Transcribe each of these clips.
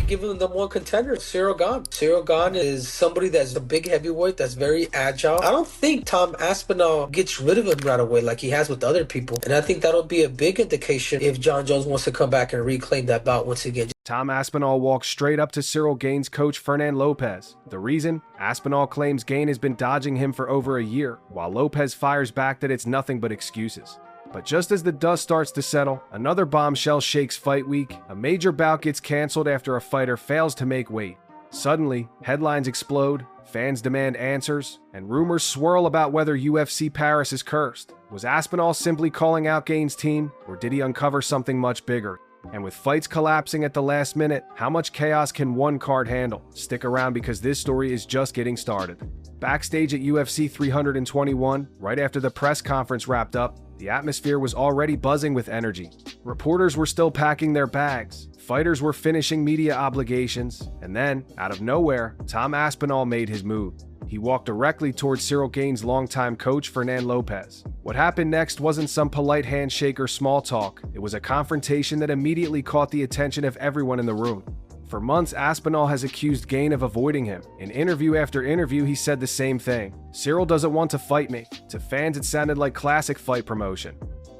give him the one contender, Ciryl Gane. Ciryl Gane is somebody that's a big heavyweight that's very agile. I don't think Tom Aspinall gets rid of him right away like he has with other people. And I think that'll be a big indication if John Jones wants to come back and reclaim that bout once again. Tom Aspinall walks straight up to Ciryl Gane's coach Fernand-Lopez. The reason? Aspinall claims Gane has been dodging him for over a year, while Lopez fires back that it's nothing but excuses. But just as the dust starts to settle, another bombshell shakes fight week. A major bout gets canceled after a fighter fails to make weight. Suddenly, headlines explode, fans demand answers, and rumors swirl about whether UFC Paris is cursed. Was Aspinall simply calling out Gane's team, or did he uncover something much bigger? And with fights collapsing at the last minute, how much chaos can one card handle? Stick around because this story is just getting started. Backstage at UFC 321, right after the press conference wrapped up, the atmosphere was already buzzing with energy. Reporters were still packing their bags, fighters were finishing media obligations, and then, out of nowhere, Tom Aspinall made his move. He walked directly towards Ciryl Gane's longtime coach, Fernand-Lopez. What happened next wasn't some polite handshake or small talk. It was a confrontation that immediately caught the attention of everyone in the room. For months, Aspinall has accused Gane of avoiding him. In interview after interview, he said the same thing. Ciryl doesn't want to fight me. To fans, it sounded like classic fight promotion.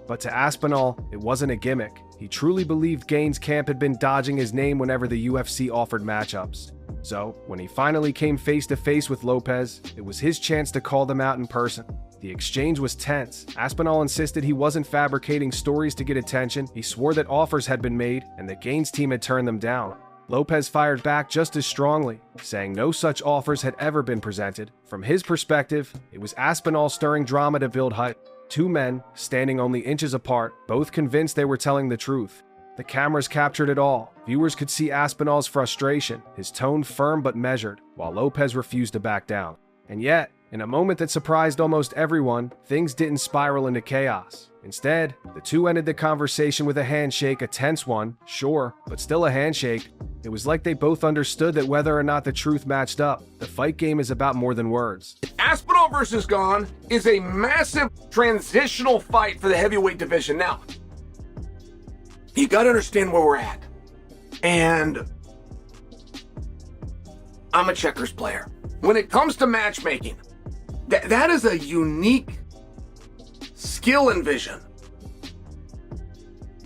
But to Aspinall, it wasn't a gimmick. He truly believed Gane's camp had been dodging his name whenever the UFC offered matchups. So, when he finally came face to face with Lopez, it was his chance to call them out in person. The exchange was tense. Aspinall insisted he wasn't fabricating stories to get attention. He swore that offers had been made and that Gane's team had turned them down. Lopez fired back just as strongly, saying no such offers had ever been presented. From his perspective, it was Aspinall stirring drama to build hype. Two men, standing only inches apart, both convinced they were telling the truth. The cameras captured it all. Viewers could see Aspinall's frustration, his tone firm but measured, while Lopez refused to back down. And yet, in a moment that surprised almost everyone, things didn't spiral into chaos. Instead, the two ended the conversation with a handshake, a tense one, sure, but still a handshake. It was like they both understood that whether or not the truth matched up, the fight game is about more than words. Aspinall versus Gane is a massive transitional fight for the heavyweight division. Now, you gotta understand where we're at. And I'm a checkers player. When it comes to matchmaking, that is a unique skill and vision.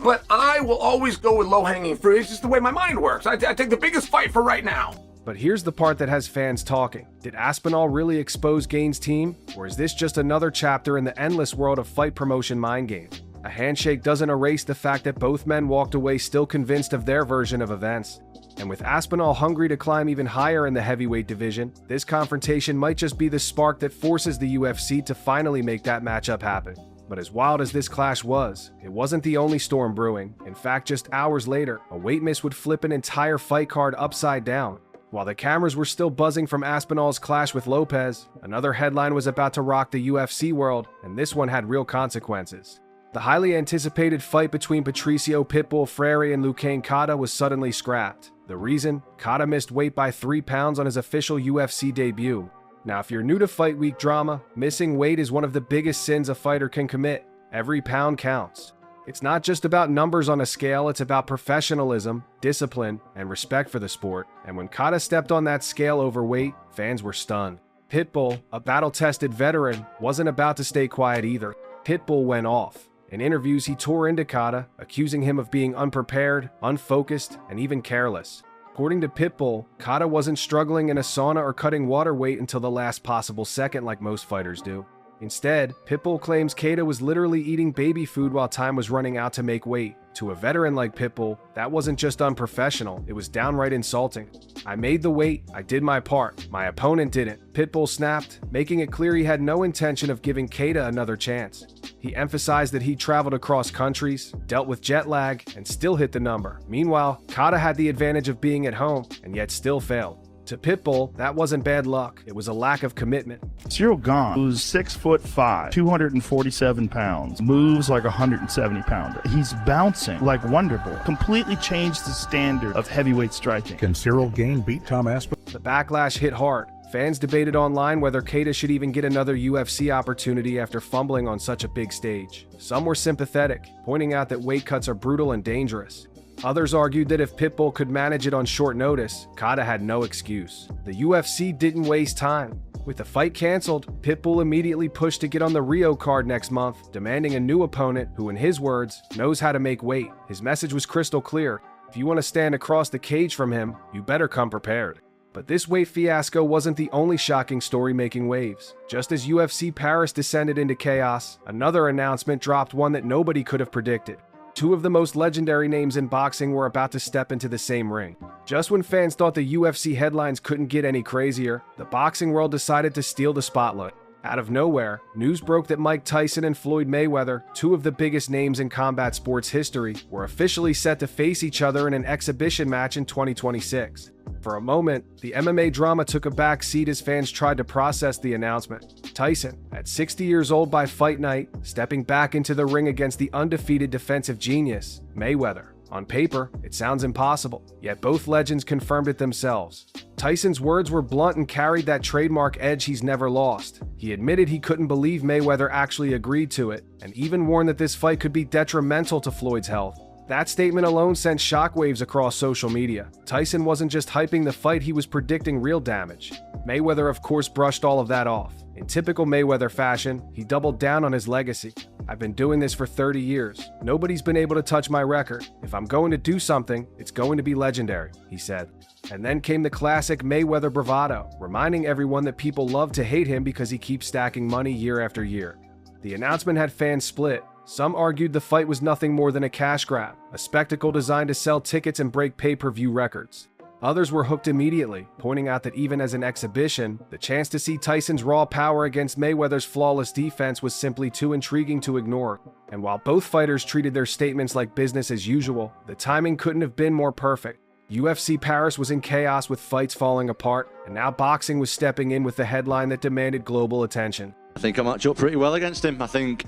But I will always go with low-hanging fruit. It's just the way my mind works. I take the biggest fight for right now. But here's the part that has fans talking. Did Aspinall really expose Gane's team? Or is this just another chapter in the endless world of fight promotion mind games? A handshake doesn't erase the fact that both men walked away still convinced of their version of events. And with Aspinall hungry to climb even higher in the heavyweight division, this confrontation might just be the spark that forces the UFC to finally make that matchup happen. But as wild as this clash was, it wasn't the only storm brewing. In fact, just hours later, a weight miss would flip an entire fight card upside down. While the cameras were still buzzing from Aspinall's clash with Lopez, another headline was about to rock the UFC world, and this one had real consequences. The highly anticipated fight between Patricio Pitbull Freire and Lucane Cata was suddenly scrapped. The reason? Cata missed weight by 3 pounds on his official UFC debut. Now, if you're new to fight week drama, missing weight is one of the biggest sins a fighter can commit. Every pound counts. It's not just about numbers on a scale, it's about professionalism, discipline, and respect for the sport. And when Cata stepped on that scale overweight, fans were stunned. Pitbull, a battle-tested veteran, wasn't about to stay quiet either. Pitbull went off. In interviews, he tore into Cata, accusing him of being unprepared, unfocused, and even careless. According to Pitbull, Cata wasn't struggling in a sauna or cutting water weight until the last possible second like most fighters do. Instead, Pitbull claims Cata was literally eating baby food while time was running out to make weight. To a veteran like Pitbull, that wasn't just unprofessional, it was downright insulting. "I made the weight, I did my part, my opponent didn't," Pitbull snapped, making it clear he had no intention of giving Cata another chance. He emphasized that he traveled across countries, dealt with jet lag, and still hit the number. Meanwhile, Cata had the advantage of being at home, and yet still failed. To Pitbull, that wasn't bad luck, it was a lack of commitment. Ciryl Gane, who's 6'5", 247 pounds, moves like a 170-pounder. He's bouncing like Wonderboy. Completely changed the standard of heavyweight striking. Can Ciryl Gane beat Tom Aspinall? The backlash hit hard. Fans debated online whether Cata should even get another UFC opportunity after fumbling on such a big stage. Some were sympathetic, pointing out that weight cuts are brutal and dangerous. Others argued that if Pitbull could manage it on short notice, Cotto had no excuse. The UFC didn't waste time. With the fight canceled, Pitbull immediately pushed to get on the Rio card next month, demanding a new opponent who, in his words, knows how to make weight. His message was crystal clear. If you want to stand across the cage from him, you better come prepared. But this weight fiasco wasn't the only shocking story making waves. Just as UFC Paris descended into chaos, another announcement dropped, one that nobody could have predicted. Two of the most legendary names in boxing were about to step into the same ring. Just when fans thought the UFC headlines couldn't get any crazier, the boxing world decided to steal the spotlight. Out of nowhere, news broke that Mike Tyson and Floyd Mayweather, two of the biggest names in combat sports history, were officially set to face each other in an exhibition match in 2026. For a moment, the MMA drama took a back seat as fans tried to process the announcement. Tyson, at 60 years old by fight night, stepping back into the ring against the undefeated defensive genius, Mayweather. On paper, it sounds impossible, yet both legends confirmed it themselves. Tyson's words were blunt and carried that trademark edge he's never lost. He admitted he couldn't believe Mayweather actually agreed to it, and even warned that this fight could be detrimental to Floyd's health. That statement alone sent shockwaves across social media. Tyson wasn't just hyping the fight, he was predicting real damage. Mayweather, of course, brushed all of that off. In typical Mayweather fashion, he doubled down on his legacy. "I've been doing this for 30 years. Nobody's been able to touch my record. If I'm going to do something, it's going to be legendary," he said. And then came the classic Mayweather bravado, reminding everyone that people love to hate him because he keeps stacking money year after year. The announcement had fans split. Some argued the fight was nothing more than a cash grab, a spectacle designed to sell tickets and break pay-per-view records. Others were hooked immediately, pointing out that even as an exhibition, the chance to see Tyson's raw power against Mayweather's flawless defense was simply too intriguing to ignore. And while both fighters treated their statements like business as usual, the timing couldn't have been more perfect. UFC Paris was in chaos with fights falling apart, and now boxing was stepping in with the headline that demanded global attention. I think I match up pretty well against him. I think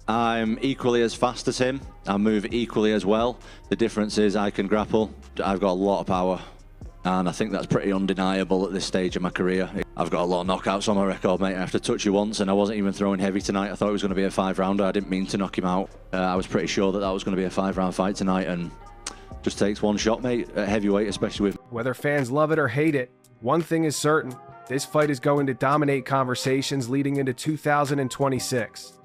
I'm equally as fast as him. I move equally as well. The difference is I can grapple. I've got a lot of power. And I think that's pretty undeniable at this stage of my career. I've got a lot of knockouts on my record, mate. I have to touch you once, and I wasn't even throwing heavy tonight. I thought it was going to be a 5-rounder. I didn't mean to knock him out. I was pretty sure that was going to be a 5-round fight tonight, and just takes one shot, mate, at heavyweight, especially with... Whether fans love it or hate it, one thing is certain. This fight is going to dominate conversations leading into 2026.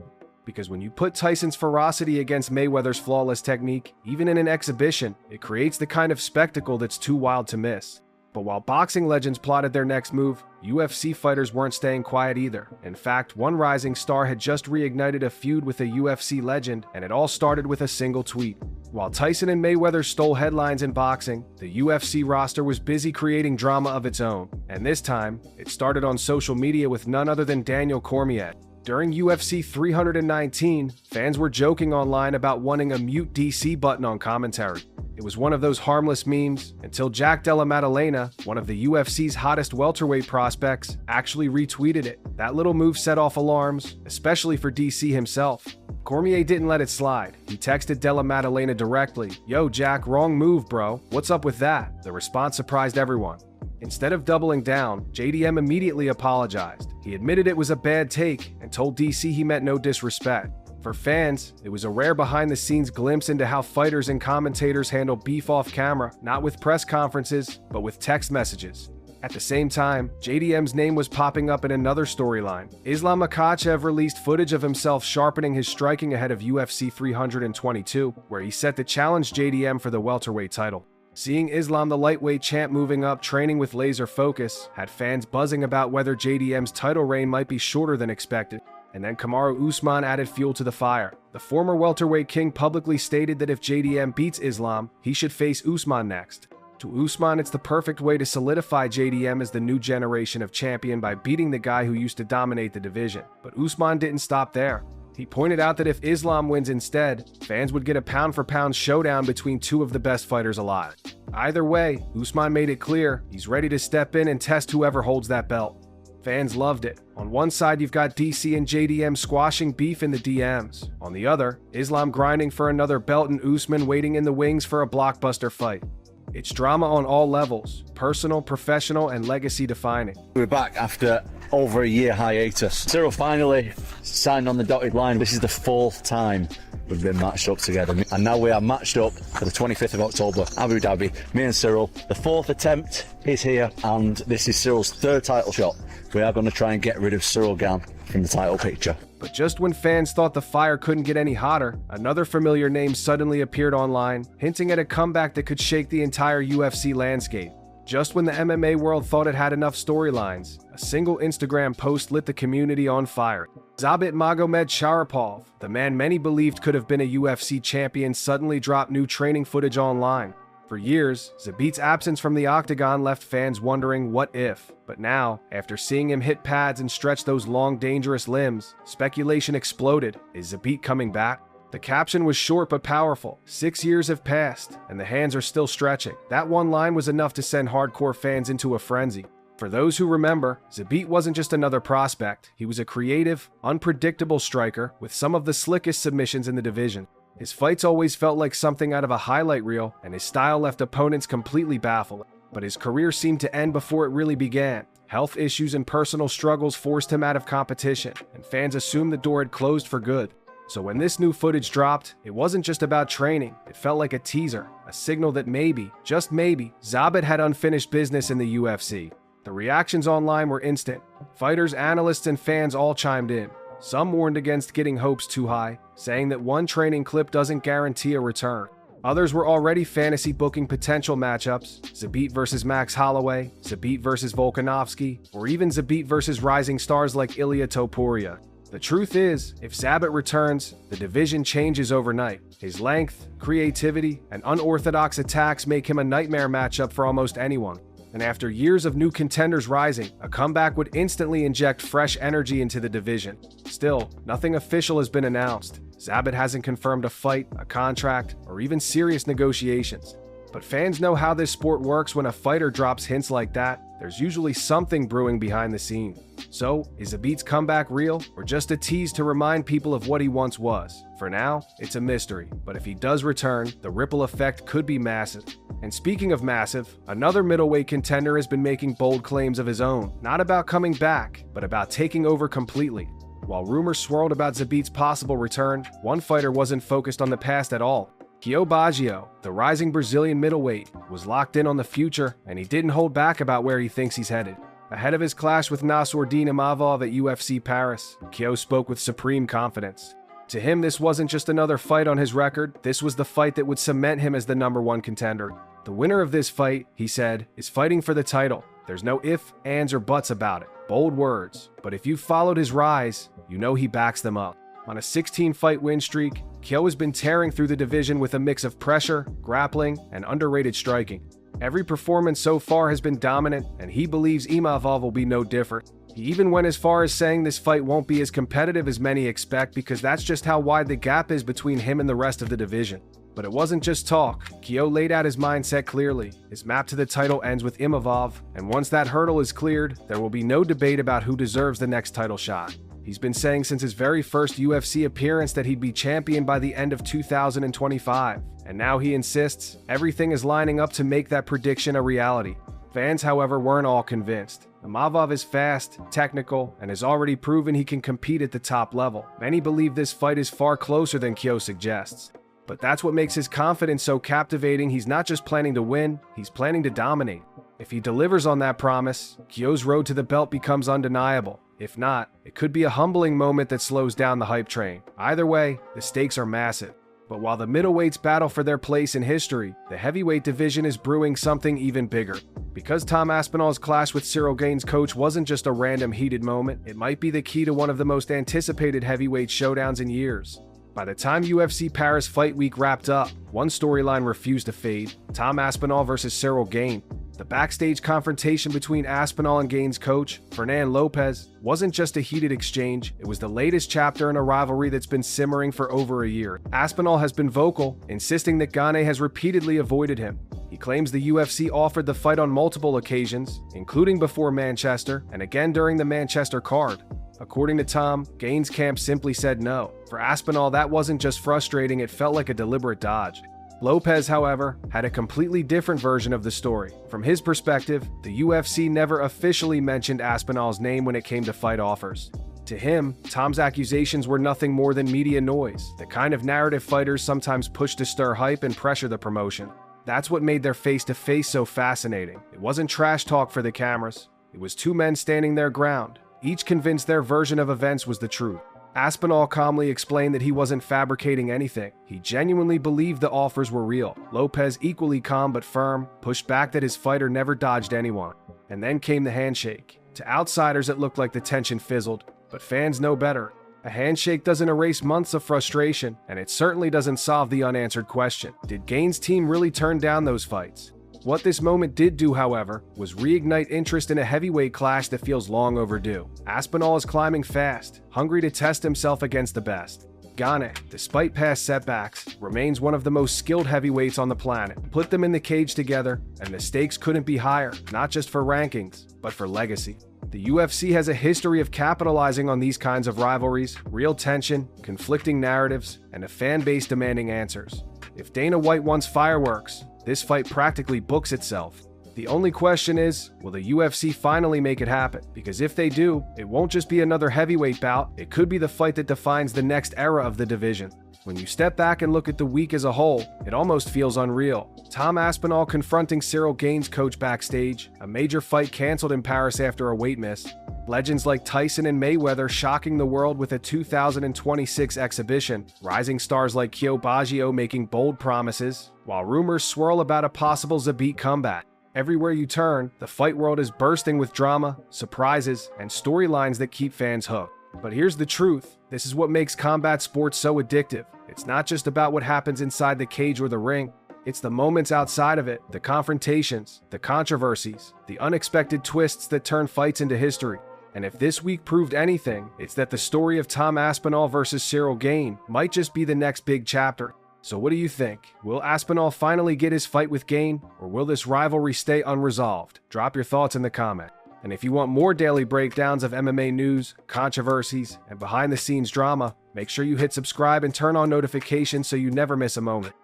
Because when you put Tyson's ferocity against Mayweather's flawless technique, even in an exhibition, it creates the kind of spectacle that's too wild to miss. But while boxing legends plotted their next move, UFC fighters weren't staying quiet either. In fact, one rising star had just reignited a feud with a UFC legend, and it all started with a single tweet. While Tyson and Mayweather stole headlines in boxing, the UFC roster was busy creating drama of its own. And this time, it started on social media with none other than Daniel Cormier. During UFC 319, fans were joking online about wanting a mute DC button on commentary. It was one of those harmless memes until Jack Della Maddalena, one of the UFC's hottest welterweight prospects, actually retweeted it. That little move set off alarms, especially for DC himself. Cormier didn't let it slide. He texted Della Maddalena directly, "Yo, Jack, wrong move, bro. What's up with that?" The response surprised everyone. Instead of doubling down, JDM immediately apologized. He admitted it was a bad take and told DC he meant no disrespect. For fans, it was a rare behind-the-scenes glimpse into how fighters and commentators handle beef off camera, not with press conferences, but with text messages. At the same time, JDM's name was popping up in another storyline. Islam Makhachev released footage of himself sharpening his striking ahead of UFC 322, where he set to challenge JDM for the welterweight title. Seeing Islam the lightweight champ moving up, training with laser focus, had fans buzzing about whether JDM's title reign might be shorter than expected. And then Kamaru Usman added fuel to the fire. The former welterweight king publicly stated that if JDM beats Islam, he should face Usman next. To Usman, it's the perfect way to solidify JDM as the new generation of champion by beating the guy who used to dominate the division. But Usman didn't stop there. He pointed out that if Islam wins instead, fans would get a pound-for-pound showdown between two of the best fighters alive. Either way, Usman made it clear he's ready to step in and test whoever holds that belt. Fans loved it. On one side, you've got DC and JDM squashing beef in the DMs. On the other, Islam grinding for another belt and Usman waiting in the wings for a blockbuster fight. It's drama on all levels, personal, professional, and legacy defining. We're back after over a year hiatus. Ciryl finally signed on the dotted line. This is the 4th time we've been matched up together. And now we are matched up for the 25th of October, Abu Dhabi. Me and Ciryl. The 4th attempt is here, and this is Cyryl's 3rd title shot. We are going to try and get rid of Ciryl Gane from the title picture. But just when fans thought the fire couldn't get any hotter, another familiar name suddenly appeared online, hinting at a comeback that could shake the entire UFC landscape. Just when the MMA world thought it had enough storylines, a single Instagram post lit the community on fire. Zabit Magomed Sharapov, the man many believed could have been a UFC champion, suddenly dropped new training footage online. For years, Zabit's absence from the octagon left fans wondering what if. But now, after seeing him hit pads and stretch those long, dangerous limbs, speculation exploded. Is Zabit coming back? The caption was short but powerful. 6 years have passed, and the hands are still stretching. That one line was enough to send hardcore fans into a frenzy. For those who remember, Zabit wasn't just another prospect. He was a creative, unpredictable striker with some of the slickest submissions in the division. His fights always felt like something out of a highlight reel, and his style left opponents completely baffled. But his career seemed to end before it really began. Health issues and personal struggles forced him out of competition, and fans assumed the door had closed for good. So when this new footage dropped, it wasn't just about training. It felt like a teaser, a signal that maybe, just maybe, Zabit had unfinished business in the UFC. The reactions online were instant. Fighters, analysts, and fans all chimed in. Some warned against getting hopes too high, saying that one training clip doesn't guarantee a return. Others were already fantasy booking potential matchups: Zabit versus Max Holloway, Zabit versus Volkanovski, or even Zabit versus rising stars like Ilia Topuria. The truth is, if Zabit returns, the division changes overnight. His length, creativity, and unorthodox attacks make him a nightmare matchup for almost anyone. And after years of new contenders rising, a comeback would instantly inject fresh energy into the division. Still, nothing official has been announced. Zabit hasn't confirmed a fight, a contract, or even serious negotiations. But fans know how this sport works. When a fighter drops hints like that, there's usually something brewing behind the scenes. So, is Zabit's comeback real, or just a tease to remind people of what he once was? For now, it's a mystery, but if he does return, the ripple effect could be massive. And speaking of massive, another middleweight contender has been making bold claims of his own, not about coming back, but about taking over completely. While rumors swirled about Zabit's possible return, one fighter wasn't focused on the past at all. Kio Baggio, the rising Brazilian middleweight, was locked in on the future, and he didn't hold back about where he thinks he's headed. Ahead of his clash with Nassourdine Imavov at UFC Paris, Kio spoke with supreme confidence. To him, this wasn't just another fight on his record, this was the fight that would cement him as the #1 contender. The winner of this fight, he said, is fighting for the title. There's no ifs, ands, or buts about it. Bold words, but if you've followed his rise, you know he backs them up. On a 16-fight win streak, Kio has been tearing through the division with a mix of pressure, grappling, and underrated striking. Every performance so far has been dominant, and he believes Imavov will be no different. He even went as far as saying this fight won't be as competitive as many expect because that's just how wide the gap is between him and the rest of the division. But it wasn't just talk. Kio laid out his mindset clearly. His map to the title ends with Imavov, and once that hurdle is cleared, there will be no debate about who deserves the next title shot. He's been saying since his very first UFC appearance that he'd be champion by the end of 2025, and now he insists everything is lining up to make that prediction a reality. Fans, however, weren't all convinced. Imavov is fast, technical, and has already proven he can compete at the top level. Many believe this fight is far closer than Kio suggests. But that's what makes his confidence so captivating. He's not just planning to win, he's planning to dominate. If he delivers on that promise, Kio's road to the belt becomes undeniable. If not, it could be a humbling moment that slows down the hype train. Either way, the stakes are massive. But while the middleweights battle for their place in history, the heavyweight division is brewing something even bigger. Because Tom Aspinall's clash with Ciryl Gane's coach wasn't just a random heated moment, it might be the key to one of the most anticipated heavyweight showdowns in years. By the time UFC Paris Fight Week wrapped up, one storyline refused to fade: Tom Aspinall versus Ciryl Gane. The backstage confrontation between Aspinall and Gane's coach, Fernand-Lopez, wasn't just a heated exchange, it was the latest chapter in a rivalry that's been simmering for over a year. Aspinall has been vocal, insisting that Gane has repeatedly avoided him. He claims the UFC offered the fight on multiple occasions, including before Manchester and again during the Manchester card. According to Tom, Gane-camp simply said no. For Aspinall, that wasn't just frustrating, it felt like a deliberate dodge. Lopez, however, had a completely different version of the story. From his perspective, the UFC never officially mentioned Aspinall's name when it came to fight offers. To him, Tom's accusations were nothing more than media noise, the kind of narrative fighters sometimes push to stir hype and pressure the promotion. That's what made their face-to-face so fascinating. It wasn't trash talk for the cameras. It was two men standing their ground, each convinced their version of events was the truth. Aspinall calmly explained that he wasn't fabricating anything. He genuinely believed the offers were real. Lopez, equally calm but firm, pushed back that his fighter never dodged anyone. And then came the handshake. To outsiders, it looked like the tension fizzled, but fans know better. A handshake doesn't erase months of frustration, and it certainly doesn't solve the unanswered question. Did Gane's team really turn down those fights? What this moment did do, however, was reignite interest in a heavyweight clash that feels long overdue. Aspinall is climbing fast, hungry to test himself against the best. Gane, despite past setbacks, remains one of the most skilled heavyweights on the planet. Put them in the cage together, and the stakes couldn't be higher, not just for rankings, but for legacy. The UFC has a history of capitalizing on these kinds of rivalries, real tension, conflicting narratives, and a fan base demanding answers. If Dana White wants fireworks, this fight practically books itself. The only question is, will the UFC finally make it happen? Because if they do, it won't just be another heavyweight bout, it could be the fight that defines the next era of the division. When you step back and look at the week as a whole, it almost feels unreal. Tom Aspinall confronting Ciryl Gane's coach backstage, a major fight canceled in Paris after a weight miss, legends like Tyson and Mayweather shocking the world with a 2026 exhibition, rising stars like Kyo Baggio making bold promises, while rumors swirl about a possible Zabit comeback. Everywhere you turn, the fight world is bursting with drama, surprises, and storylines that keep fans hooked. But here's the truth. This is what makes combat sports so addictive. It's not just about what happens inside the cage or the ring. It's the moments outside of it, the confrontations, the controversies, the unexpected twists that turn fights into history. And if this week proved anything, it's that the story of Tom Aspinall versus Ciryl Gane might just be the next big chapter. So what do you think? Will Aspinall finally get his fight with Gane, or will this rivalry stay unresolved? Drop your thoughts in the comment. And if you want more daily breakdowns of MMA news, controversies, and behind-the-scenes drama, make sure you hit subscribe and turn on notifications so you never miss a moment.